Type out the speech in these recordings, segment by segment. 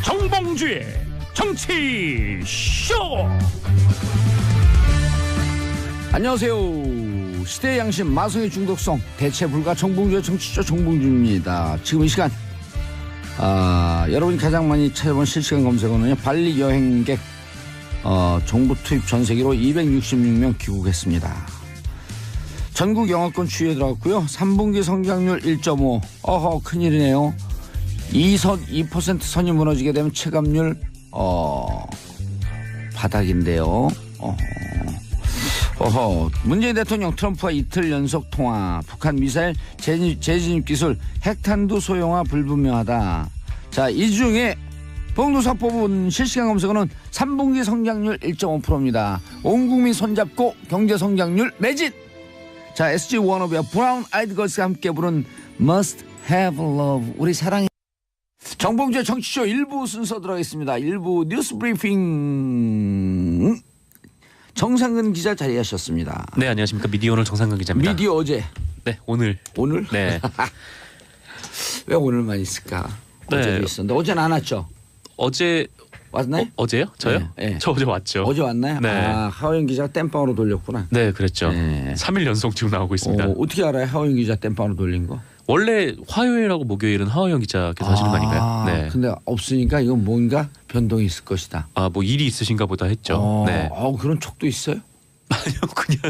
정봉주의 정치 쇼. 안녕하세요. 시대의 양심 마성의 중독성 대체 불가 정봉주의 정치쇼 정봉주입니다. 지금 이 시간 여러분이 가장 많이 찾아본 실시간 검색어는요, 발리 여행객 정부 투입 전세기로 266명 귀국했습니다. 전국 영하권 추이에 들어갔고요. 3분기 성장률 1.5. 어허, 큰일이네요. 2% 선이 무너지게 되면 체감률 바닥인데요. 문재인 대통령 트럼프와 이틀 연속 통화. 북한 미사일 재진입 기술 핵탄두 소형화 불분명하다. 자, 이 중에 봉도사 뽑은 실시간 검색어는 3분기 성장률 1.5%입니다. 온 국민 손잡고 경제 성장률 매진. 자, SG 워너비와 브라운 아이드 걸스가 함께 부른 Must Have Love. 우리 사랑해. 정봉주의 정치쇼 1부 순서 들어가겠습니다. 1부 뉴스 브리핑 정상근 기자 자리하셨습니다. 네, 안녕하십니까. 미디어 오늘 정상근 기자입니다. 미디어 어제. 네, 오늘. 오늘? 네. 왜 오늘만 있을까? 네. 어제도 있었는데 어제는 안 왔죠? 어제 왔나요? 어제요? 저요? 네. 저 어제 왔죠. 어제 왔나요? 네. 하호영 기자가 땜빵으로 돌렸구나. 네, 그랬죠. 네. 3일 연속 지금 나오고 있습니다. 어떻게 알아요? 하호영 기자 땜빵으로 돌린 거? 원래 화요일하고 목요일은 하호영 기자께서 하시는 거 아닌가요? 네. 근데 없으니까 이건 뭔가 변동이 있을 것이다. 뭐 일이 있으신가 보다 했죠. 네. 그런 촉도 있어요? 아니요, 그냥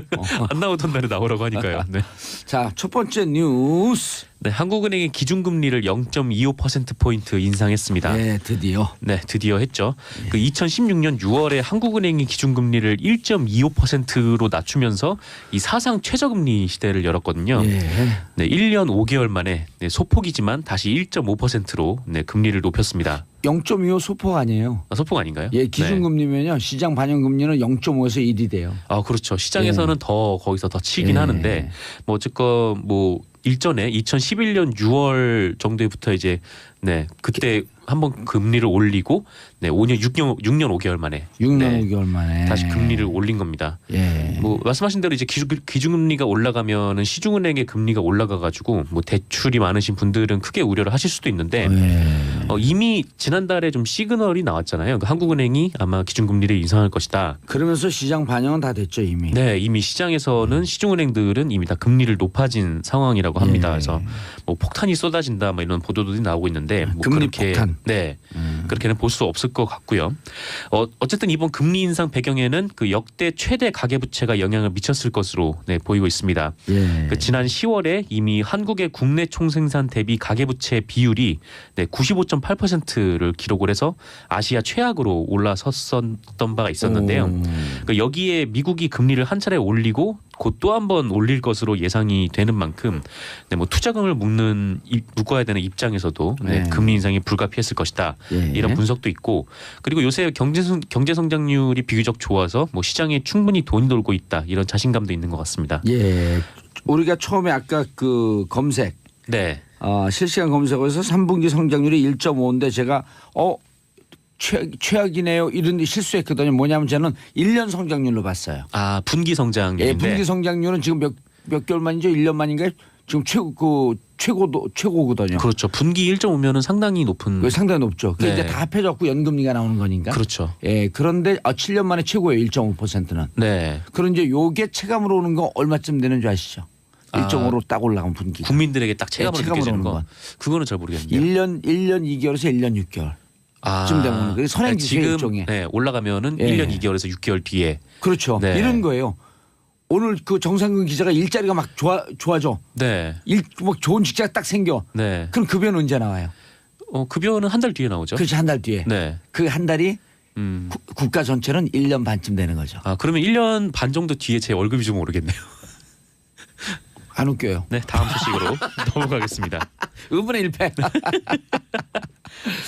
안 나오던 날에 나오라고 하니까요. 네. 자, 첫 번째 뉴스. 네, 한국은행이 기준금리를 0.25%포인트 인상했습니다. 네, 드디어. 네, 드디어 했죠. 그 2016년 6월에 한국은행이 기준금리를 1.25%로 낮추면서 이 사상 최저금리 시대를 열었거든요. 예. 네, 1년 5개월 만에 소폭이지만 다시 1.5%로 금리를 높였습니다. 0.25 소폭 아니에요. 소폭 아닌가요? 예, 기준금리면요, 시장 반영금리는 0.5에서 1이 돼요. 그렇죠. 시장에서는 더 거기서 더 치긴 하는데 어쨌건 일전에 2011년 6월 정도부터 이제 그때 한번 금리를 올리고 6년 5개월 만에 5개월 만에 다시 금리를 올린 겁니다. 예. 말씀하신 대로 이제 기준금리가 올라가면은 시중은행의 금리가 올라가가지고 대출이 많으신 분들은 크게 우려를 하실 수도 있는데 이미 지난달에 좀 시그널이 나왔잖아요. 그러니까 한국은행이 아마 기준금리를 인상할 것이다. 그러면서 시장 반영은 다 됐죠 이미. 네, 이미 시장에서는 시중은행들은 이미 다 금리를 높아진 상황이라고 합니다. 그래서 폭탄이 쏟아진다 이런 보도들이 나오고 있는데 금리 그렇게 폭탄. 네, 그렇게는 볼 수 없을 것 같고요. 어쨌든 이번 금리 인상 배경에는 그 역대 최대 가계부채가 영향을 미쳤을 것으로 보이고 있습니다. 예. 지난 10월에 이미 한국의 국내 총생산 대비 가계부채 비율이 95.8%를 기록을 해서 아시아 최악으로 올라섰던 바가 있었는데요. 여기에 미국이 금리를 한 차례 올리고 곧 또 한 번 올릴 것으로 예상이 되는 만큼 투자금을 묶어야 되는 입장에서도 금리 인상이 불가피했을 것이다. 이런 분석도 있고, 그리고 요새 경제 성장률이 비교적 좋아서 시장에 충분히 돈이 돌고 있다, 이런 자신감도 있는 것 같습니다. 예, 우리가 처음에 아까 그 검색 실시간 검색어에서 3분기 성장률이 1.5인데 제가 최악이네요 이런 데 실수했거든요. 뭐냐면 저는 1년 성장률로 봤어요. 분기 성장률인데. 예, 분기 성장률은 지금 몇 개월 만이죠? 1년 만인가요? 지금 최고거든요. 그렇죠. 분기 1.5면은 상당히 높은. 상당히 높죠. 그게 이제 다 합해졌고 연금리가 나오는 거니까. 그렇죠. 예, 그런데 7년 만에 최고예요. 1.5%는. 네. 그럼 이제 요게 체감으로 오는 거 얼마쯤 되는 줄 아시죠? 1.5로 딱 올라간 분기. 국민들에게 딱 체감으로 느껴지는 거. 그거는 잘 모르겠는데요. 1년 2개월에서 1년 6개월. 쯤 되면 그게 선행지수의 일종의. 올라가면은 1년 2개월에서 6개월 뒤에. 그렇죠. 이런 거예요. 오늘 그 정상근 기자가 일자리가 막 좋아져. 네. 막 좋은 직장 딱 생겨. 네. 그럼 급여는 언제 나와요? 급여는 한 달 뒤에 나오죠. 그렇지, 한 달 뒤에. 네. 그 한 달이 국가 전체는 1년 반쯤 되는 거죠. 그러면 1년 반 정도 뒤에 제 월급이 좀 오르겠네요. 안 웃겨요. 네, 다음 소식으로 넘어가겠습니다. 의분의 1패.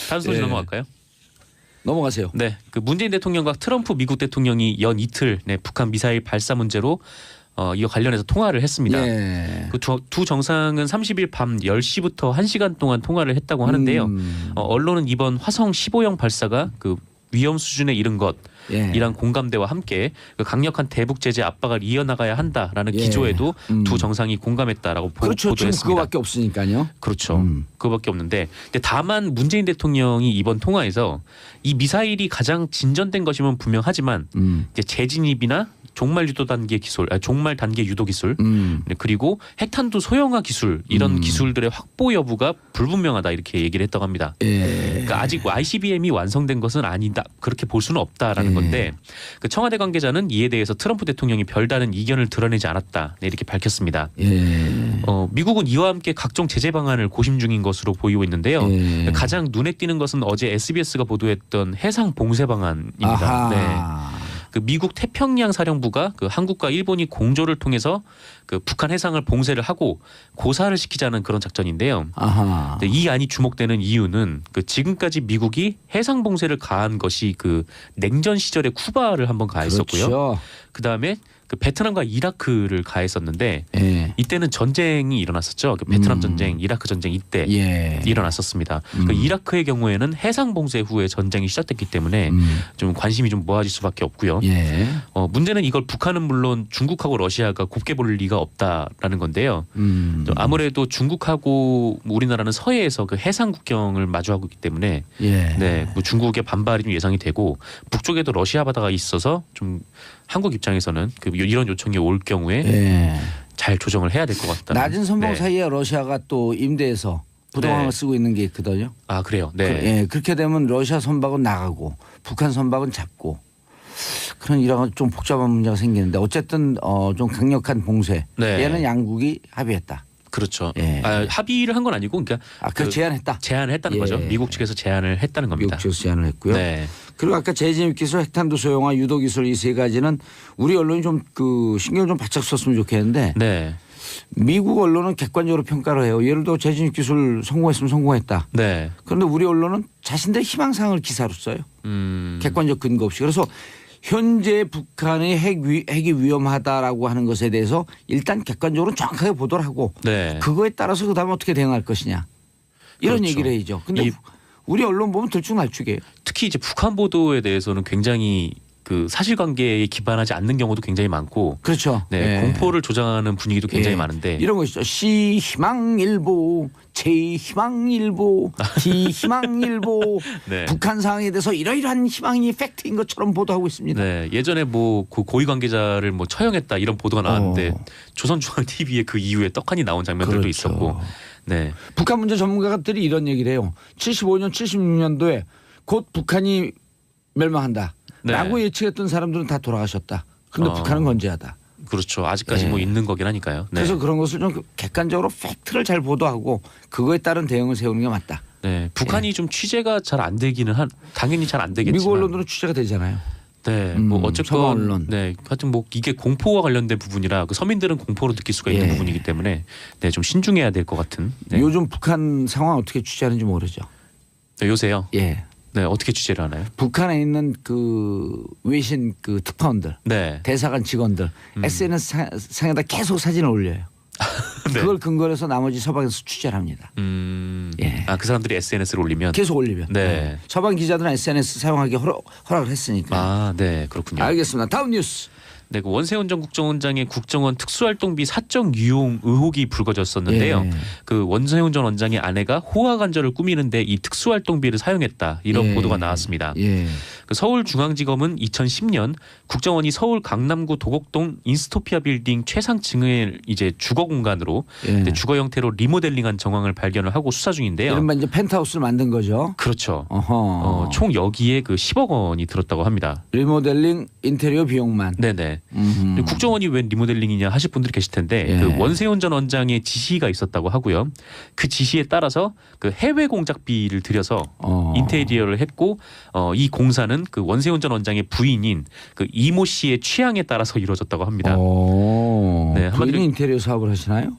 다음 소식 넘어갈까요? 넘어가세요. 네, 그 문재인 대통령과 트럼프 미국 대통령이 연 이틀 북한 미사일 발사 문제로 이와 관련해서 통화를 했습니다. 예. 그 두 정상은 30일 밤 10시부터 1시간 동안 통화를 했다고 하는데요. 언론은 이번 화성 15형 발사가 그 위험 수준에 이른 것. 예. 이란 공감대와 함께 그 강력한 대북 제재 압박을 이어나가야 한다라는 예. 기조에도 두 정상이 공감했다라고 그렇죠. 지금 보도했습니다. 그거밖에 없으니까요. 그렇죠. 그거밖에 없는데 근데 다만 문재인 대통령이 이번 통화에서 이 미사일이 가장 진전된 것이면 분명하지만 이제 재진입이나 종말 유도 단계 기술, 종말 단계 유도 기술, 그리고 핵탄두 소형화 기술 이런 기술들의 확보 여부가 불분명하다 이렇게 얘기를 했다고 합니다. 예. 그러니까 아직 ICBM이 완성된 것은 아니다 그렇게 볼 수는 없다라는 건데 그 청와대 관계자는 이에 대해서 트럼프 대통령이 별다른 이견을 드러내지 않았다 네, 이렇게 밝혔습니다. 예. 미국은 이와 함께 각종 제재 방안을 고심 중인 것으로 보이고 있는데요. 예. 가장 눈에 띄는 것은 어제 SBS가 보도했던 해상 봉쇄 방안입니다. 아하. 네. 그 미국 태평양 사령부가 그 한국과 일본이 공조를 통해서 그 북한 해상을 봉쇄를 하고 고사를 시키자는 그런 작전인데요. 아하. 근데 이 안이 주목되는 이유는 그 지금까지 미국이 해상 봉쇄를 가한 것이 그 냉전 시절에 쿠바를 한번 가했었고요. 그렇죠. 그다음에 그 베트남과 이라크를 가했었는데 예. 이때는 전쟁이 일어났었죠. 그 베트남 전쟁, 이라크 전쟁 이때 예. 일어났었습니다. 그 이라크의 경우에는 해상 봉쇄 후에 전쟁이 시작됐기 때문에 좀 관심이 좀 모아질 수밖에 없고요. 예. 문제는 이걸 북한은 물론 중국하고 러시아가 곱게 볼 리가 없다라는 건데요. 아무래도 중국하고 우리나라는 서해에서 그 해상 국경을 마주하고 있기 때문에 예. 네, 뭐 중국의 반발이 좀 예상이 되고 북쪽에도 러시아 바다가 있어서 좀 한국 입장에서는 그 이런 요청이 올 경우에 예. 잘 조정을 해야 될 것 같다. 낮은 선봉 네. 사이에 러시아가 또 임대해서 부동항을 네. 쓰고 있는 게 있거든요. 아 그래요. 네. 예, 그렇게 되면 러시아 선박은 나가고 북한 선박은 잡고 그런 이런 좀 복잡한 문제가 생기는데 어쨌든 좀 강력한 봉쇄. 네. 얘는 양국이 합의했다. 그렇죠. 예. 합의를 한 건 아니고 그러니까 그 제안했다. 제안을 했다는 예. 거죠. 미국 측에서 제안을 했다는 겁니다. 미국 측에서 제안을 했고요. 네. 그리고 아까 재진입 기술, 핵탄두 소형화, 유도 기술 이 세 가지는 우리 언론이 좀 그 신경을 좀 바짝 썼으면 좋겠는데 네. 미국 언론은 객관적으로 평가를 해요. 예를 들어 재진입 기술 성공했으면 성공했다. 네. 그런데 우리 언론은 자신들의 희망사항을 기사로 써요. 객관적 근거 없이. 그래서 현재 북한의 핵이 위험하다라고 하는 것에 대해서 일단 객관적으로 정확하게 보도를 하고 네. 그거에 따라서 그다음에 어떻게 대응할 것이냐 이런 그렇죠. 얘기를 해야죠. 근데 우리 언론 보면 들쭉날쭉해요. 특히 이제 북한 보도에 대해서는 굉장히 그 사실관계에 기반하지 않는 경우도 굉장히 많고 그렇죠. 네, 예. 공포를 조장하는 분위기도 굉장히 예. 많은데 이런 거 있죠. 시 희망일보, 제 희망일보, 디 희망일보 네. 북한 상황에 대해서 이러이러한 희망이 팩트인 것처럼 보도하고 있습니다. 네, 예전에 뭐 그 고위 관계자를 뭐 처형했다 이런 보도가 나왔는데 조선중앙TV에 그 이후에 떡하니 나온 장면들도 그렇죠. 있었고 네. 북한 문제 전문가들이 이런 얘기를 해요. 75년, 76년도에 곧 북한이 멸망한다. 네. 라고 예측했던 사람들은 다 돌아가셨다. 근데 북한은 건재하다. 그렇죠. 아직까지 예. 뭐 있는 거긴 하니까요. 네. 그래서 그런 것을 좀 객관적으로 팩트를 잘 보도하고 그거에 따른 대응을 세우는 게 맞다. 네, 북한이 좀 취재가 잘 안 되기는 당연히 잘 안 되겠지만 미국 언론들은 취재가 되잖아요. 네, 뭐 서방 어쨌건 언론. 네, 하여튼 뭐 이게 공포와 관련된 부분이라 그 서민들은 공포로 느낄 수가 있는 예. 부분이기 때문에 네, 좀 신중해야 될 것 같은. 네. 요즘 북한 상황 어떻게 취재하는지 모르죠. 네, 요새요. 예. 네, 어떻게 취재를 하나요? 북한에 있는 그 외신 그 특파원들, 네. 대사관 직원들 SNS 상에다 계속 사진을 올려요. 네. 그걸 근거로 해서 나머지 서방에서 취재를 합니다. 예. 아, 그 사람들이 SNS를 올리면 계속 올리면. 네. 서방 기자들은 SNS 사용하기 허락을 했으니까. 아, 네, 그렇군요. 알겠습니다. 다음 뉴스. 네, 그 원세훈 전 국정원장의 국정원 특수활동비 사적 유용 의혹이 불거졌었는데요. 예. 그 원세훈 전 원장의 아내가 호화 관절을 꾸미는데 이 특수활동비를 사용했다 이런 예. 보도가 나왔습니다. 예. 그 서울중앙지검은 2010년 국정원이 서울 강남구 도곡동 인스토피아 빌딩 최상층을 이제 주거 공간으로 예. 주거 형태로 리모델링한 정황을 발견을 하고 수사 중인데요. 이른바 이제 펜트하우스를 만든 거죠. 그렇죠. 어허. 총 여기에 그 10억 원이 들었다고 합니다. 리모델링 인테리어 비용만. 네네. 국정원이 웬 리모델링이냐 하실 분들이 계실 텐데 예. 그 원세훈 전 원장의 지시가 있었다고 하고요. 그 지시에 따라서 그 해외 공작비를 들여서 인테리어를 했고 이 공사는 그 원세훈 전 원장의 부인인 그 이모 씨의 취향에 따라서 이루어졌다고 합니다. 네, 부인이 인테리어 사업을 하시나요?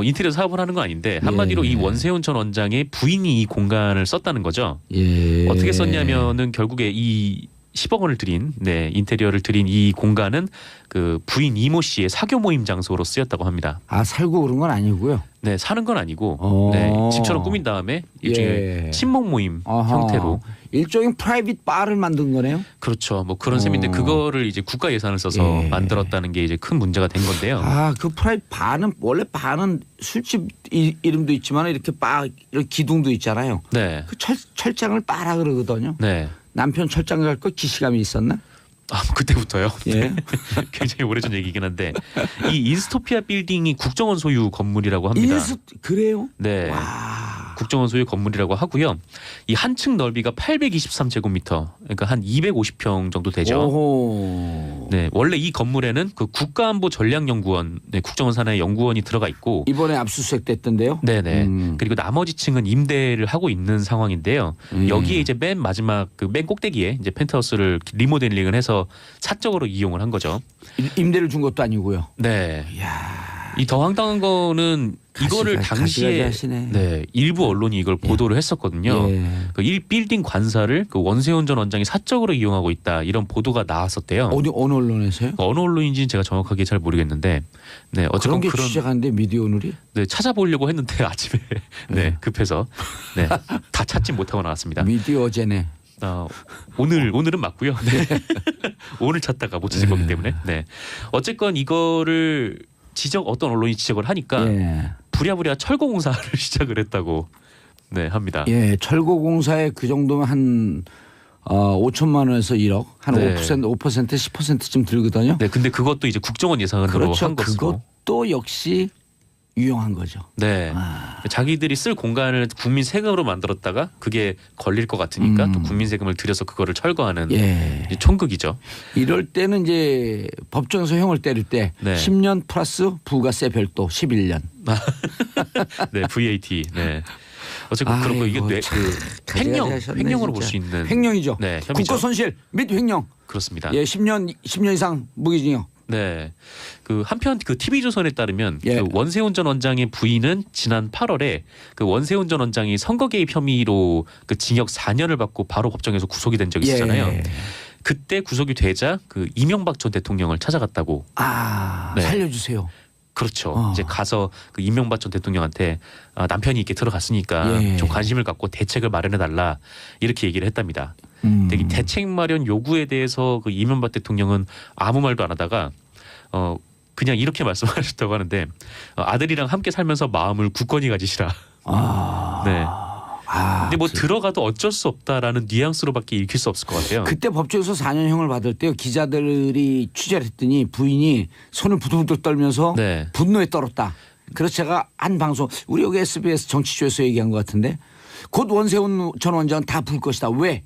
인테리어 사업을 하는 건 아닌데 한마디로 예. 이 원세훈 전 원장의 부인이 이 공간을 썼다는 거죠. 예. 어떻게 썼냐면은 결국에 이 10억 원을 들인 인테리어를 들인 이 공간은 그 부인 이모 씨의 사교 모임 장소로 쓰였다고 합니다. 아 살고 그런 건 아니고요. 네, 사는 건 아니고 집처럼 꾸민 다음에 일종의 친목 모임 형태로 일종의 프라이빗 바를 만든 거네요. 그렇죠. 뭐 그런 셈인데 그거를 이제 국가 예산을 써서 만들었다는 게 이제 큰 문제가 된 건데요. 아, 그 프라이빗 바는 원래 바는 술집 이름도 있지만 이렇게 바 이렇게 기둥도 있잖아요. 네. 그 철장을 바라 그러거든요. 네. 남편 철장 갈 거 기시감이 있었나? 아, 그때부터요? 예. 굉장히 오래전 얘기긴 한데 이 인스토피아 빌딩이 국정원 소유 건물이라고 합니다. 그래요? 네. 와. 국정원 소유 건물이라고 하고요. 이 한 층 넓이가 823제곱미터, 그러니까 한 250평 정도 되죠. 오호. 네, 원래 이 건물에는 그 국가안보전략연구원, 국정원 산하의 연구원이 들어가 있고 이번에 압수수색 됐던데요. 네네. 그리고 나머지 층은 임대를 하고 있는 상황인데요. 여기에 이제 맨 마지막 그 맨 꼭대기에 이제 펜트하우스를 리모델링을 해서 사적으로 이용을 한 거죠. 임대를 준 것도 아니고요. 네. 이야. 이 더 황당한 거는 이거를 당시에 일부 언론이 이걸 보도를 했었거든요. 예. 그 1빌딩 관사를 그 원세훈 전 원장이 사적으로 이용하고 있다 이런 보도가 나왔었대요. 어느 언론에서요? 어느 언론인지는 제가 정확하게 잘 모르겠는데, 네 어쨌건 그런 게 취재가는데 미디어 오늘이? 네 찾아보려고 했는데 아침에 급해서 다 찾지 못하고 나왔습니다. 미디어 어제네. 오늘은 맞고요. 네. 오늘 찾다가 못 찾을 거기 때문에. 네. 어쨌건 이거를 어떤 언론이 지적을 하니까 부랴부랴 철거공사를 시작을 했다고 합니다. 예, 철거공사에 그 정도면 한 5천만 원에서 1억 한 5% 10%쯤 들거든요. 네, 근데 그것도 이제 국정원 예산으로 그렇죠. 한 것이고. 그것도 역시 유용한 거죠. 네. 자기들이 쓸 공간을 국민 세금으로 만들었다가 그게 걸릴 것 같으니까 또 국민 세금을 들여서 그거를 철거하는 이제 총극이죠. 이럴 때는 이제 법정에서 형을 때릴 때 10년 플러스 부가세 별도 11년. 네, VAT. 네. 어쨌든 그런 거 이게 횡령으로 볼 수 있는 횡령이죠. 네, 국고 손실 및 횡령. 그렇습니다. 예, 10년 이상 무기징역. 네. 그 한편 그 TV조선에 따르면 그 원세훈 전 원장의 부인은 지난 8월에 그 원세훈 전 원장이 선거 개입 혐의로 그 징역 4년을 받고 바로 법정에서 구속이 된 적이 있었잖아요. 그때 구속이 되자 그 이명박 전 대통령을 찾아갔다고. 살려주세요. 그렇죠. 이제 가서 그 이명박 전 대통령한테 남편이 이렇게 들어갔으니까 좀 관심을 갖고 대책을 마련해 달라 이렇게 얘기를 했답니다. 근데 이 대책 마련 요구에 대해서 그 이명박 대통령은 아무 말도 안 하다가 그냥 이렇게 말씀하셨다고 하는데 아들이랑 함께 살면서 마음을 굳건히 가지시라. 네. 근데 뭐 들어가도 어쩔 수 없다라는 뉘앙스로밖에 읽힐 수 없을 것 같아요. 그때 법정에서 4년형을 받을 때요. 기자들이 취재를 했더니 부인이 손을 부들부들 떨면서 분노에 떨었다. 그래서 제가 한 방송 우리 여기 SBS 정치쇼에서 얘기한 것 같은데 곧 원세훈 전 원장은 다 불 것이다. 왜?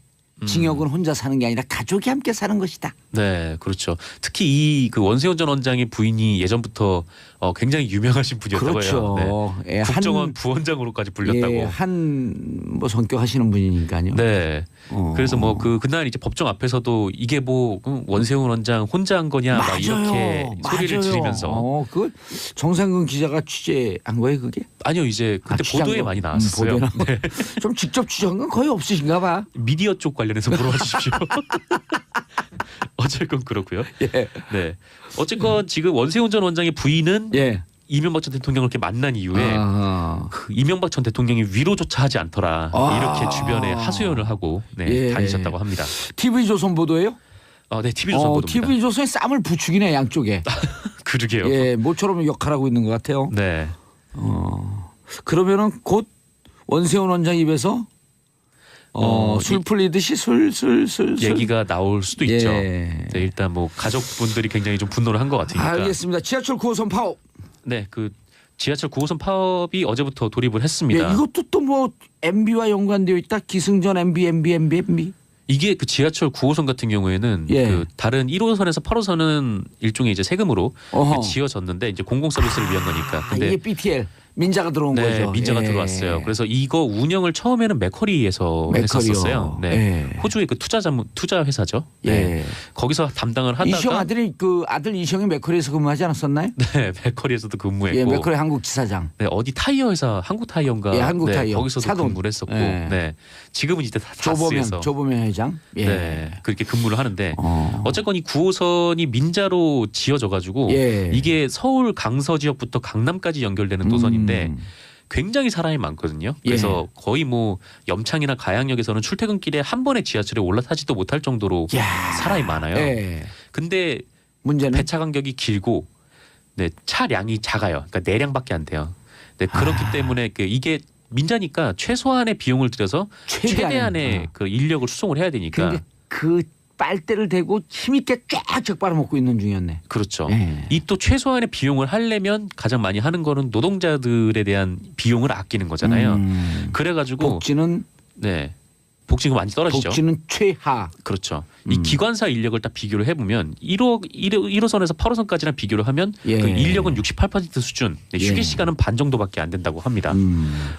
징역은 혼자 사는 게 아니라 가족이 함께 사는 것이다. 네, 그렇죠. 특히 이 그 원세훈 전 원장의 부인이 예전부터 굉장히 유명하신 분이었다고 해요. 네. 국정원 부원장으로까지 불렸다고. 한 성격 하시는 분이니까요. 네. 그래서 뭐 그날 이제 법정 앞에서도 이게 뭐 원세훈 원장 혼자 한 거냐 막 이렇게 소리를 지르면서. 그 정상근 기자가 취재한 거예요, 그게? 아니요, 이제 그때 보도에 많이 나왔어요. 네. 좀 직접 취재한 건 거의 없으신가 봐. 미디어 쪽 관련해서 물어봐 주십시오. 어쨌건 그렇고요. 네. 어쨌건 지금 원세훈 전 원장의 부인은 이명박 전 대통령을 이렇게 만난 이후에 그 이명박 전 대통령이 위로조차 하지 않더라 이렇게 주변에 하소연을 하고 다니셨다고 합니다. TV조선 보도예요? 네, TV조선 보도입니다. TV조선에 쌈을 부추기네 양쪽에. 그러게요. 예, 모처럼 역할하고 있는 것 같아요. 네. 그러면은 곧 원세훈 원장 입에서 술 풀리듯이 술 얘기가 나올 수도 있죠. 네, 일단 뭐 가족분들이 굉장히 좀 분노를 한 것 같으니까. 알겠습니다. 지하철 9호선 파업. 네, 그 지하철 9호선 파업이 어제부터 돌입을 했습니다. 이것도 또 뭐 MB와 연관되어 있다. 기승전 MB. 이게 그 지하철 9호선 같은 경우에는 그 다른 1호선에서 8호선은 일종의 이제 세금으로 지어졌는데 이제 공공 서비스를 위한 거니까. 근데 이게 BTL 민자가 들어온 네, 거죠. 민자가 예. 들어왔어요. 그래서 이거 운영을 처음에는 맥커리에서 했었어요. 네. 예. 호주의 그 투자 회사죠. 네. 예. 거기서 담당을 하다가 이시영 아들이 그 아들 이시영이 맥커리에서 근무하지 않았었나요? 네, 맥커리에서도 근무했고 예, 맥커리 한국 지사장. 네, 어디 타이어 회사 한국 타이어인가 예, 한국 네, 타이어. 거기서도 사돈. 근무를 했었고 예. 네. 지금은 이제 다스에서 조보면 회장. 예. 네, 그렇게 근무를 하는데 어. 어쨌건 이 9호선이 민자로 지어져 가지고 예. 이게 서울 강서 지역부터 강남까지 연결되는 노선인데 음. 굉장히 사람이 많거든요. 그래서 거의 뭐 염창이나 가양역에서는 출퇴근길에 한 번에 지하철에 올라타지도 못할 정도로 야. 사람이 많아요. 예. 근데 문제는 배차 간격이 길고 네, 차량이 작아요. 그러니까 내량밖에 안 돼요. 네, 그렇기 때문에 이게 민자니까 최소한의 비용을 들여서 최대한의 그 인력을 수송을 해야 되니까. 근데 그 빨대를 대고 힘있게 쫙쫙 빨아먹고 있는 중이었네. 그렇죠. 예. 이 또 최소한의 비용을 하려면 가장 많이 하는 거는 노동자들에 대한 비용을 아끼는 거잖아요. 그래가지고 복지는 네, 복지가 많이 떨어지죠. 복지는 최하. 그렇죠. 이 기관사 인력을 딱 비교를 해보면 1호선에서 8호선까지랑 비교를 하면 예. 그 인력은 68% 수준, 네, 휴게 예. 시간은 반 정도밖에 안 된다고 합니다.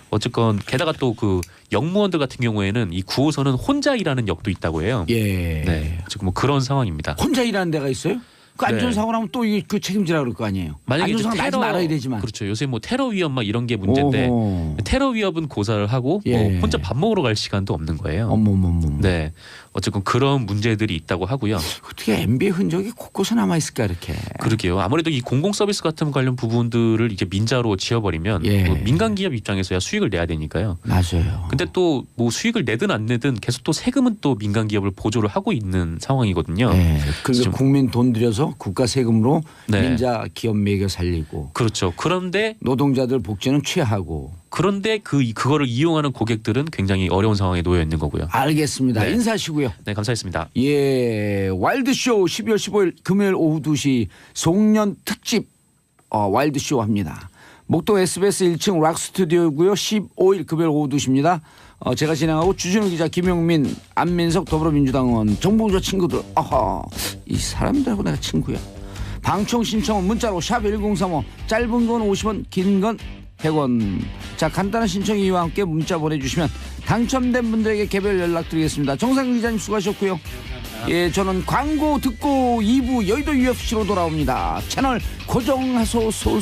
어쨌건 게다가 또 그 역무원들 같은 경우에는 이 9호선은 혼자 일하는 역도 있다고 해요. 예. 네, 지금 뭐 그런 상황입니다. 혼자 일하는 데가 있어요? 그 네. 안전사고 나면 또 그 책임지라 그럴 거 아니에요. 만약에 이제 안전사고 나지 말아야 되지만. 그렇죠. 요새 뭐 테러 위협 막 이런 게 문제인데 오호. 테러 위협은 고사를 하고 예. 뭐 혼자 밥 먹으러 갈 시간도 없는 거예요. 어머머머. 네, 어쨌건 그런 문제들이 있다고 하고요. 어떻게 MB의 흔적이 곳곳에 남아 있을까 이렇게. 그러게요. 아무래도 이 공공 서비스 같은 관련 부분들을 이제 민자로 지어버리면 예. 뭐 민간 기업 입장에서야 수익을 내야 되니까요. 맞아요. 근데 또 뭐 수익을 내든 안 내든 계속 또 세금은 또 민간 기업을 보조를 하고 있는 상황이거든요. 네. 그러니까 지금- 국민 돈 들여서 국가 세금으로 네. 민자 기업 매겨 살리고 그렇죠. 그런데 노동자들 복지는 최하고. 그거를 이용하는 고객들은 굉장히 어려운 상황에 놓여 있는 거고요. 알겠습니다. 네. 인사하시고요. 네, 감사했습니다. 예, 와일드쇼 12월 15일 금요일 오후 2시 송년 특집 와일드쇼 합니다. 목동 SBS 1층 락 스튜디오고요. 15일 금요일 오후 2시입니다. 제가 진행하고 주진우 기자, 김용민, 안민석 더불어민주당 의원, 정봉조 친구들. 아하, 이 사람들하고 내가 친구야. 방청 신청은 문자로 샵 1035, 짧은 건 50원, 긴 건 100원. 자, 간단한 신청 이유와 함께 문자 보내주시면 당첨된 분들에게 개별 연락드리겠습니다. 정상근 기자님 수고하셨고요. 예, 저는 광고 듣고 2부 여의도 UFC로 돌아옵니다. 채널 고정하소서.